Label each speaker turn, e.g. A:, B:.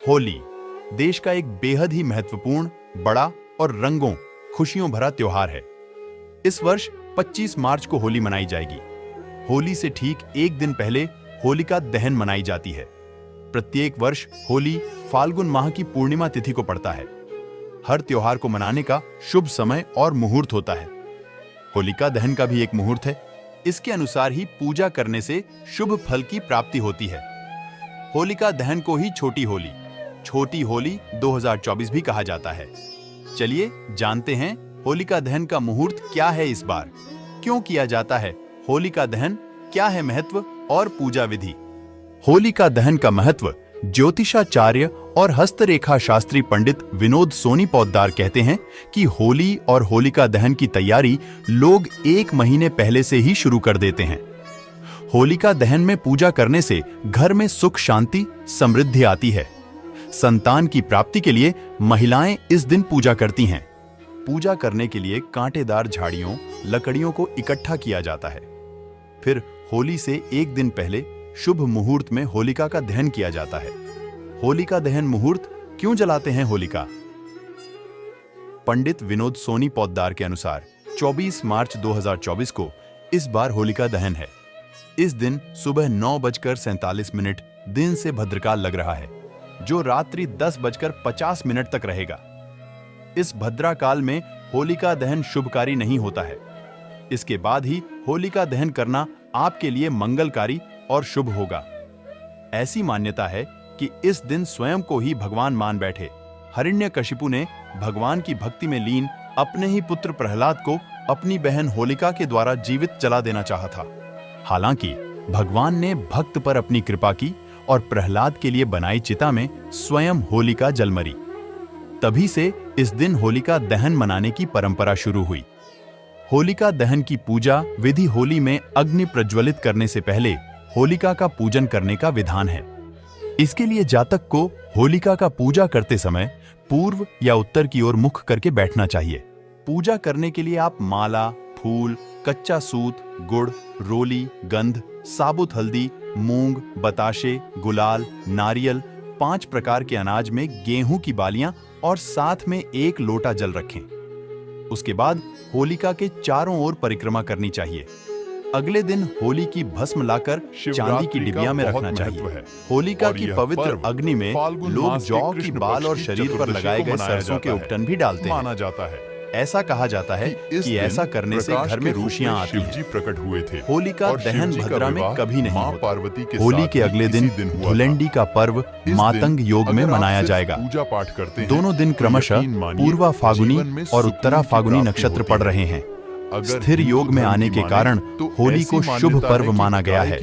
A: होली देश का एक बेहद ही महत्वपूर्ण, बड़ा और रंगों, खुशियों भरा त्योहार है। इस वर्ष 25 मार्च को होली मनाई जाएगी। होली से ठीक एक दिन पहले होलिका दहन मनाई जाती है। प्रत्येक वर्ष होली फाल्गुन माह की पूर्णिमा तिथि को पड़ता है। हर त्योहार को मनाने का शुभ समय और मुहूर्त होता है। होलिका दहन का भी एक मुहूर्त है। इसके अनुसार ही पूजा करने से शुभ फल की प्राप्ति होती है। होलिका दहन को ही छोटी होली 2024 भी कहा जाता है। चलिए जानते हैं होलिका दहन का मुहूर्त क्या है इस बार, क्यों किया जाता है होलिका दहन, क्या है महत्व और पूजा विधि। होलिका दहन का महत्व ज्योतिषाचार्य और हस्तरेखा शास्त्री पंडित विनोद सोनी पोद्दार कहते हैं कि होली और होलिका दहन की तैयारी लोग 1 महीने पहले से ही शुरू कर देते हैं। होलिका दहन में पूजा करने से घर में सुख शांति समृद्धि आती है। संतान की प्राप्ति के लिए महिलाएं इस दिन पूजा करती हैं। पूजा करने के लिए कांटेदार झाड़ियों, लकड़ियों को इकट्ठा किया जाता है। फिर होली से एक दिन पहले शुभ मुहूर्त में होलिका का दहन किया जाता है। होलिका दहन मुहूर्त क्यों जलाते हैं होलिका? पंडित विनोद सोनी पोद्दार के अनुसार 24 मार्च 2024 को इस बार होलिका दहन है। इस दिन सुबह 9:47 दिन से भद्रकाल लग रहा है, जो रात्रि 10:50 तक रहेगा। इस भद्राकाल में होलिका दहन शुभकारी नहीं होता है। इसके बाद ही होलिका दहन करना आपके लिए मंगलकारी और शुभ होगा। ऐसी मान्यता है कि इस दिन स्वयं को ही भगवान मान बैठे हिरण्यकशिपु ने भगवान की भक्ति में लीन अपने ही पुत्र प्रहलाद को अपनी बहन होलिका के द्वारा जीवित जला देना चाहा था। हालांकि भगवान ने भक्त पर अपनी कृपा की और प्रहलाद के लिए बनाई चिता में स्वयं होलिका जल मरी। तभी से इस दिन होलिका दहन मनाने की परंपरा शुरू हुई। होलिका दहन की पूजा विधि होली में अग्नि प्रज्वलित करने से पहले होलिका का पूजन करने का विधान है। इसके लिए जातक को होलिका का पूजा करते समय पूर्व या उत्तर की ओर मुख करके बैठना चाहिए। पूजा करने के लिए आप माला, फूल, कच्चा सूत, गुड़, रोली, गंध, साबुत हल्दी, मूंग, बताशे, गुलाल, नारियल, 5 प्रकार के अनाज में गेहूं की बालियां और साथ में 1 लोटा जल रखें। उसके बाद होलिका के चारों ओर परिक्रमा करनी चाहिए। अगले दिन होली की भस्म लाकर चांदी की डिबिया में रखना चाहिए। होलिका की पवित्र अग्नि में लोग जौ की बाल और शरीर पर लगाए गए सरसों के उपटन भी डालते हैं। माना जाता है, ऐसा कहा जाता है कि ऐसा करने से घर में खुशियां आती हैं। प्रकट हुए थे। होलिका दहन भद्रा में कभी नहीं होता। होली के अगले दिन धुलेंडी का पर्व मातंग योग में मनाया जाएगा। पूजा पाठ करते हैं। दोनों दिन क्रमशः पूर्वा फागुनी और उत्तरा फागुनी नक्षत्र पड़ रहे हैं। स्थिर योग में आने के कारण होली को शुभ पर्व माना गया है।